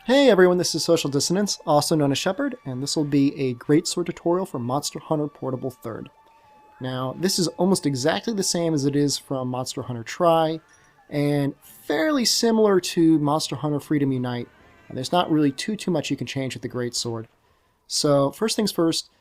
Hey everyone, this is Social Dissonance, also known as Shepard, and this will be a greatsword tutorial for Monster Hunter Portable 3rd. Now, this is almost exactly the same as it is from Monster Hunter Tri, and fairly similar to Monster Hunter Freedom Unite. And there's not really too much you can change with the greatsword. So, first things first,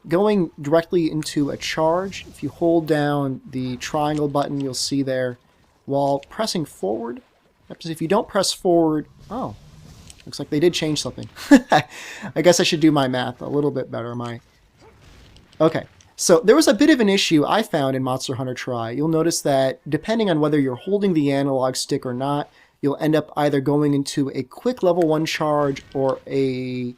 going directly into a charge, if you hold down the triangle button you'll see there, while pressing forward, if you don't press forward, looks like they did change something. I guess I should do my math a little bit better. Okay, so there was a bit of an issue I found in Monster Hunter Tri. You'll notice that depending on whether you're holding the analog stick or not, you'll end up either going into a quick level 1 charge or a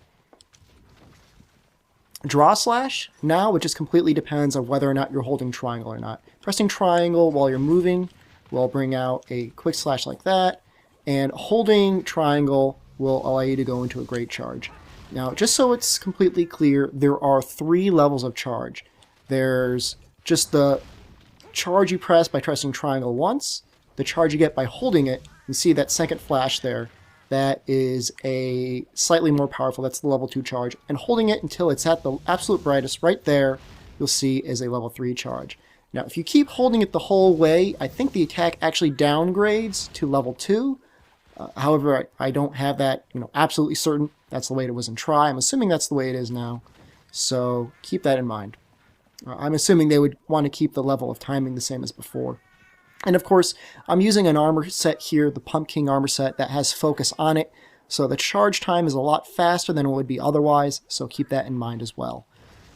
draw slash now, which just completely depends on whether or not you're holding triangle or not. Pressing triangle while you're moving will bring out a quick slash like that, and holding triangle will allow you to go into a great charge. Now, just so it's completely clear, there are 3 levels of charge. There's just the charge you press by pressing triangle once, the charge you get by holding it. You see that second flash there, that is a slightly more powerful, that's the level 2 charge, and holding it until it's at the absolute brightest right there, you'll see is a level 3 charge. Now, if you keep holding it the whole way, I think the attack actually downgrades to level 2. However, I don't have that, absolutely certain. That's the way it was in Tri. I'm assuming that's the way it is now. So keep that in mind. I'm assuming they would want to keep the level of timing the same as before. And of course, I'm using an armor set here, the Pumpkin armor set, that has focus on it. So the charge time is a lot faster than it would be otherwise. So keep that in mind as well.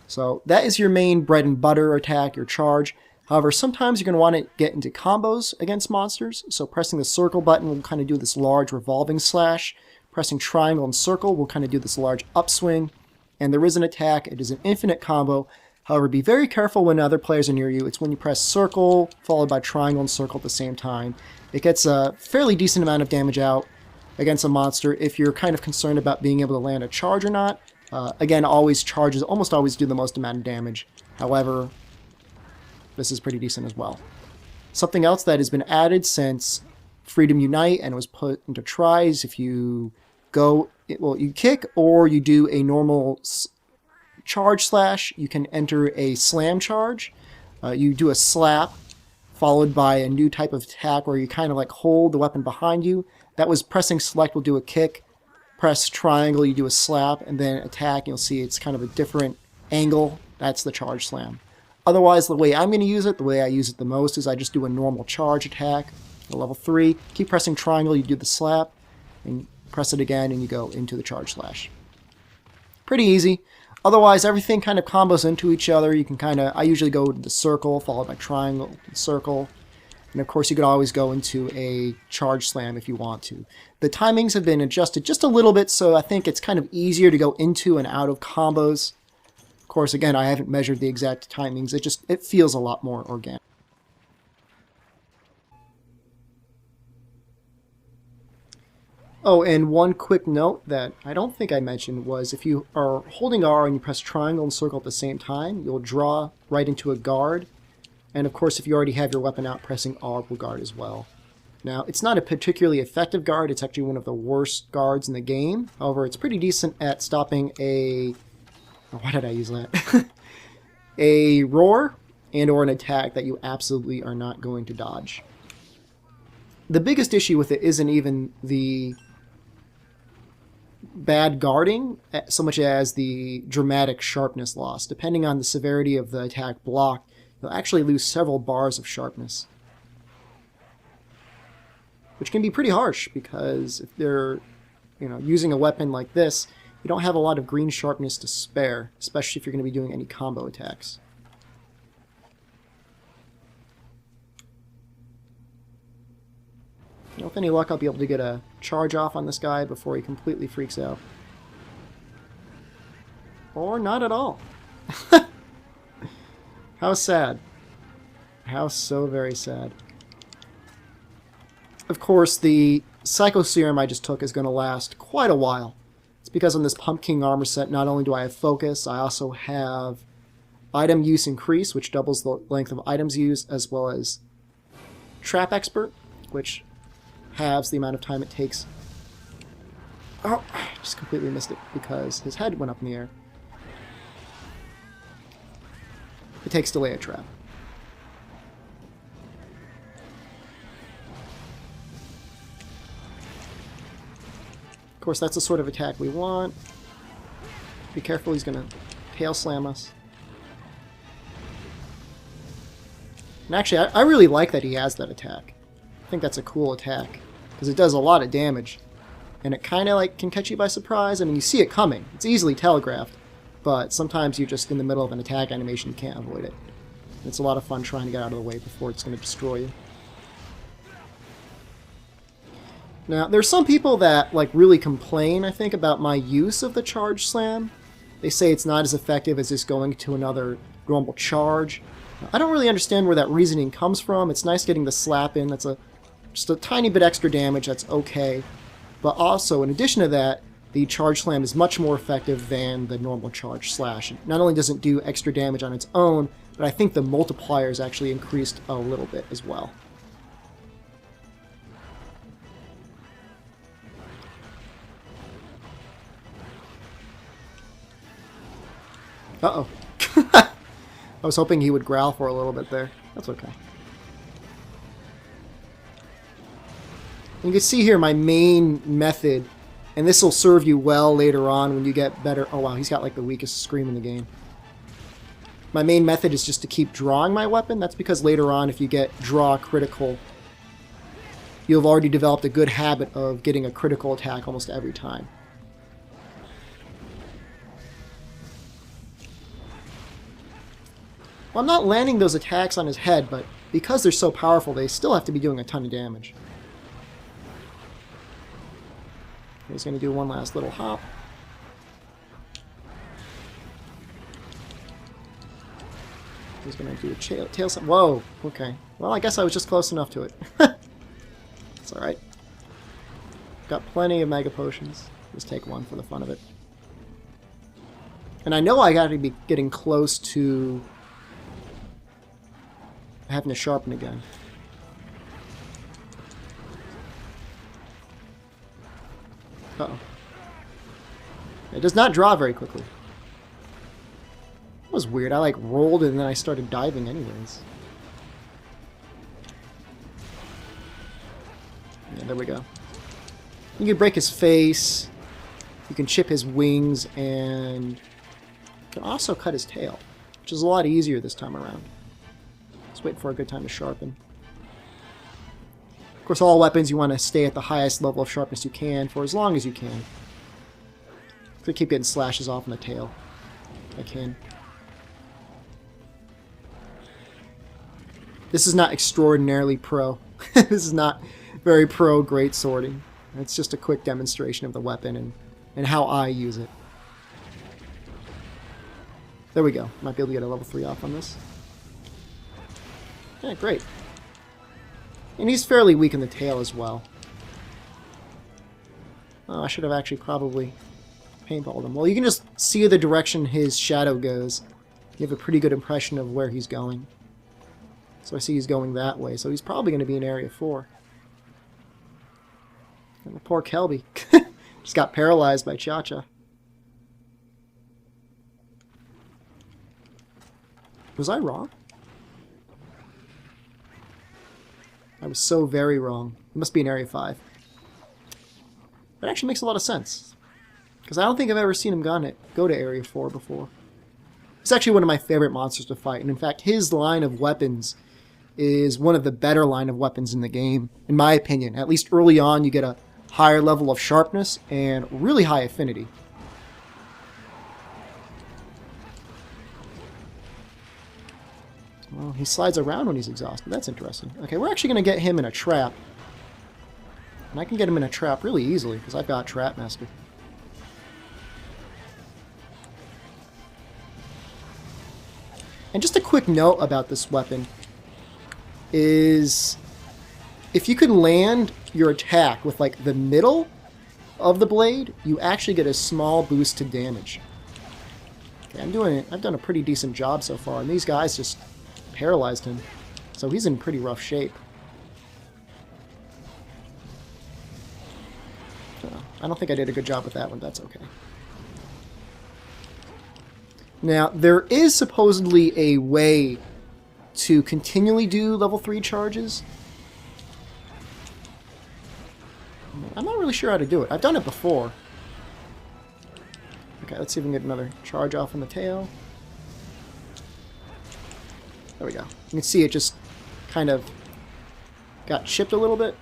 So that is your main bread and butter attack, your charge. However, sometimes you're going to want to get into combos against monsters, so pressing the circle button will kind of do this large revolving slash. Pressing triangle and circle will kind of do this large upswing. And there is an attack, it is an infinite combo. However, be very careful when other players are near you. It's when you press circle, followed by triangle and circle at the same time. It gets a fairly decent amount of damage out against a monster if you're kind of concerned about being able to land a charge or not. Again, charges almost always do the most amount of damage. However, this is pretty decent as well. Something else that has been added since Freedom Unite and was put into tries, if you you kick or you do a normal charge slash, you can enter a slam charge. You do a slap followed by a new type of attack where you kind of like hold the weapon behind you. That was pressing select will do a kick. Press triangle, you do a slap, and then attack. You'll see it's kind of a different angle. That's the charge slam. Otherwise, the way I'm going to use it, the way I use it the most, is I just do a normal charge attack, a level 3. Keep pressing triangle, you do the slap, and press it again, and you go into the charge slash. Pretty easy. Otherwise, everything kind of combos into each other. You can I usually go to the circle, followed by triangle, circle. And of course, you could always go into a charge slam if you want to. The timings have been adjusted just a little bit, so I think it's kind of easier to go into and out of combos. Of course, again, I haven't measured the exact timings. It feels a lot more organic. Oh, and one quick note that I don't think I mentioned was if you are holding R and you press triangle and circle at the same time, you'll draw right into a guard. And of course, if you already have your weapon out, pressing R will guard as well. Now, it's not a particularly effective guard. It's actually one of the worst guards in the game. However, it's pretty decent at stopping why did I use that? A roar and or an attack that you absolutely are not going to dodge. The biggest issue with it isn't even the bad guarding so much as the dramatic sharpness loss. Depending on the severity of the attack block, you'll actually lose several bars of sharpness, which can be pretty harsh because if they're using a weapon like this, you don't have a lot of green sharpness to spare, especially if you're going to be doing any combo attacks. With any luck, I'll be able to get a charge off on this guy before he completely freaks out. Or not at all. How sad. How so very sad. Of course, the Psycho Serum I just took is going to last quite a while. It's because on this Pumpkin armor set, not only do I have focus, I also have item use increase, which doubles the length of items used, as well as Trap Expert, which halves the amount of time it takes Oh, I just completely missed it because his head went up in the air. It takes delay a trap. Of course, that's the sort of attack we want. Be careful, he's going to tail slam us. And actually, I really like that he has that attack. I think that's a cool attack because it does a lot of damage. And it kind of like can catch you by surprise. I mean, you see it coming. It's easily telegraphed. But sometimes you're just in the middle of an attack animation, you can't avoid it. It's a lot of fun trying to get out of the way before it's going to destroy you. Now, there's some people that like really complain, I think, about my use of the charge slam. They say it's not as effective as just going to another normal charge. I don't really understand where that reasoning comes from. It's nice getting the slap in. That's just a tiny bit extra damage. That's okay. But also, in addition to that, the charge slam is much more effective than the normal charge slash. Not only does it do extra damage on its own, but I think the multiplier is actually increased a little bit as well. Uh-oh. I was hoping he would growl for a little bit there. That's okay. You can see here my main method, and this will serve you well later on when you get better. Oh wow, he's got like the weakest scream in the game. My main method is just to keep drawing my weapon. That's because later on, if you get draw critical, you'll have already developed a good habit of getting a critical attack almost every time. Well, I'm not landing those attacks on his head, but because they're so powerful, they still have to be doing a ton of damage. He's going to do one last little hop. He's going to do a tail slam. Whoa, okay. Well, I guess I was just close enough to it. It's alright. Got plenty of Mega Potions. Just take one for the fun of it. And I know I got to be getting close to having to sharpen again. Uh-oh. It does not draw very quickly. That was weird. I like rolled and then I started diving anyways. Yeah, there we go. You can break his face. You can chip his wings, and you can also cut his tail, which is a lot easier this time around. Just wait for a good time to sharpen. Of course, all weapons you want to stay at the highest level of sharpness you can for as long as you can. So keep getting slashes off in the tail. I can. This is not extraordinarily pro. This is not very pro great swording. It's just a quick demonstration of the weapon and how I use it. There we go. Might be able to get a level 3 off on this. Yeah, great. And he's fairly weak in the tail as well. Oh, I should have actually probably paintballed him. Well, you can just see the direction his shadow goes. You have a pretty good impression of where he's going. So I see he's going that way, so he's probably going to be in Area 4. And the poor Kelby just got paralyzed by Cha-Cha. Was I wrong? I was so very wrong. It must be in Area 5. That actually makes a lot of sense. Because I don't think I've ever seen him go to Area 4 before. It's actually one of my favorite monsters to fight. And in fact, his line of weapons is one of the better line of weapons in the game, in my opinion. At least early on, you get a higher level of sharpness and really high affinity. Well, he slides around when he's exhausted. That's interesting. Okay, we're actually going to get him in a trap. And I can get him in a trap really easily, because I've got Trap Master. And just a quick note about this weapon is if you can land your attack with like the middle of the blade, you actually get a small boost to damage. Okay, I've done a pretty decent job so far, and these guys just paralyzed him. So he's in pretty rough shape. I don't think I did a good job with that one. That's okay. Now, there is supposedly a way to continually do level 3 charges. I'm not really sure how to do it. I've done it before. Okay, let's see if we can get another charge off on the tail. There we go. You can see it just kind of got chipped a little bit.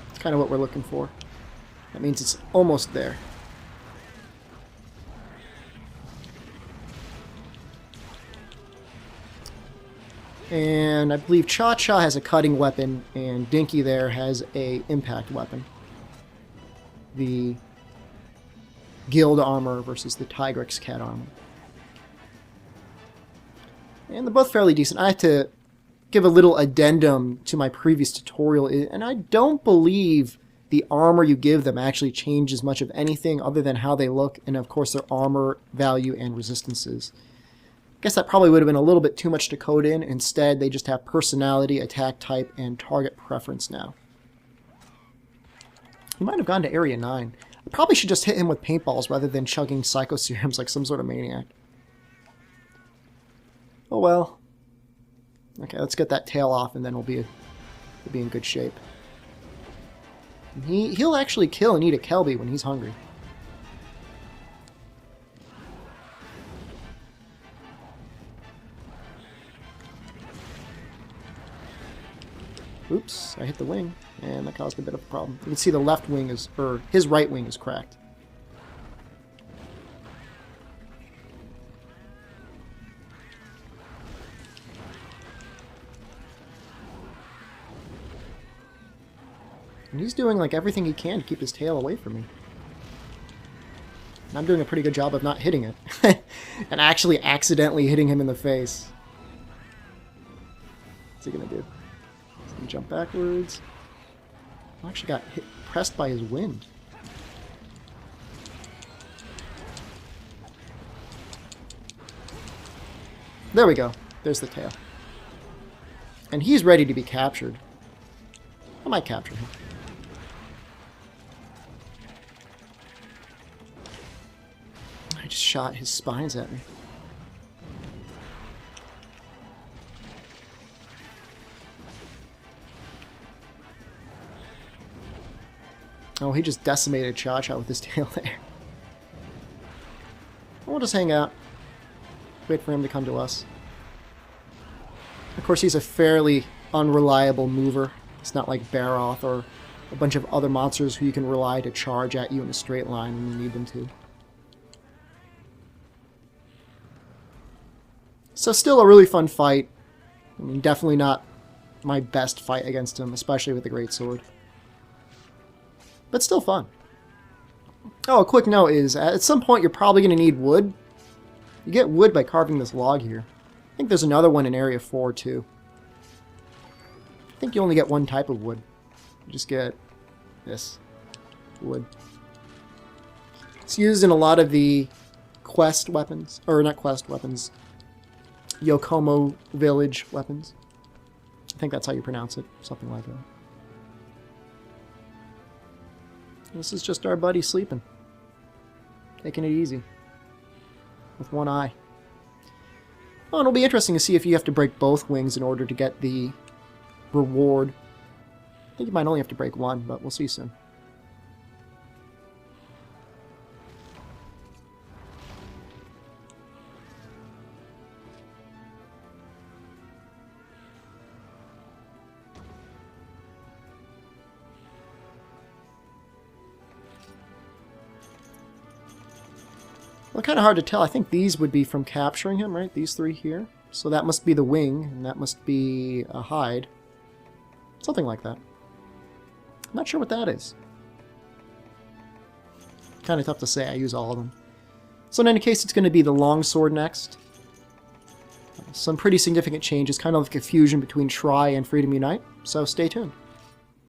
It's kind of what we're looking for. That means it's almost there. And I believe Cha-Cha has a cutting weapon, and Dinky there has a impact weapon. The Guild armor versus the Tigrex cat armor. And they're both fairly decent. I have to give a little addendum to my previous tutorial, and I don't believe the armor you give them actually changes much of anything other than how they look, and of course their armor value and resistances. I guess that probably would have been a little bit too much to code in. Instead, they just have personality, attack type, and target preference now. He might have gone to Area 9. I probably should just hit him with paintballs rather than chugging psycho serums like some sort of maniac. Oh well. Okay, let's get that tail off and then we'll be in good shape. He'll actually kill and eat a Kelby when he's hungry. Oops, I hit the wing, and that caused a bit of a problem. You can see the left wing is, or his right wing is cracked. And he's doing like everything he can to keep his tail away from me. And I'm doing a pretty good job of not hitting it. And actually accidentally hitting him in the face. What's he gonna do? He's gonna jump backwards. I actually got pressed by his wind. There we go. There's the tail. And he's ready to be captured. I might capture him. I just shot his spines at me. Oh, he just decimated Cha-Cha with his tail there. We'll just hang out. Wait for him to come to us. Of course, he's a fairly unreliable mover. It's not like Baroth or a bunch of other monsters who you can rely to charge at you in a straight line when you need them to. So still a really fun fight. I mean, definitely not my best fight against him, especially with the Greatsword. But still fun. Oh, a quick note is, at some point you're probably going to need wood. You get wood by carving this log here. I think there's another one in Area 4 too. I think you only get one type of wood. You just get this wood. It's used in a lot of the quest weapons, or not quest weapons, Yokomo village weapons. I think that's how you pronounce it, something like that. This is just our buddy sleeping. Taking it easy. With one eye. Well, it'll be interesting to see if you have to break both wings in order to get the reward. I think you might only have to break one, but we'll see soon. Well, kind of hard to tell. I think these would be from capturing him, right? These three here. So that must be the wing, and that must be a hide. Something like that. I'm not sure what that is. Kind of tough to say. I use all of them. So in any case, it's going to be the longsword next. Some pretty significant changes, kind of like a fusion between Try and Freedom Unite. So stay tuned.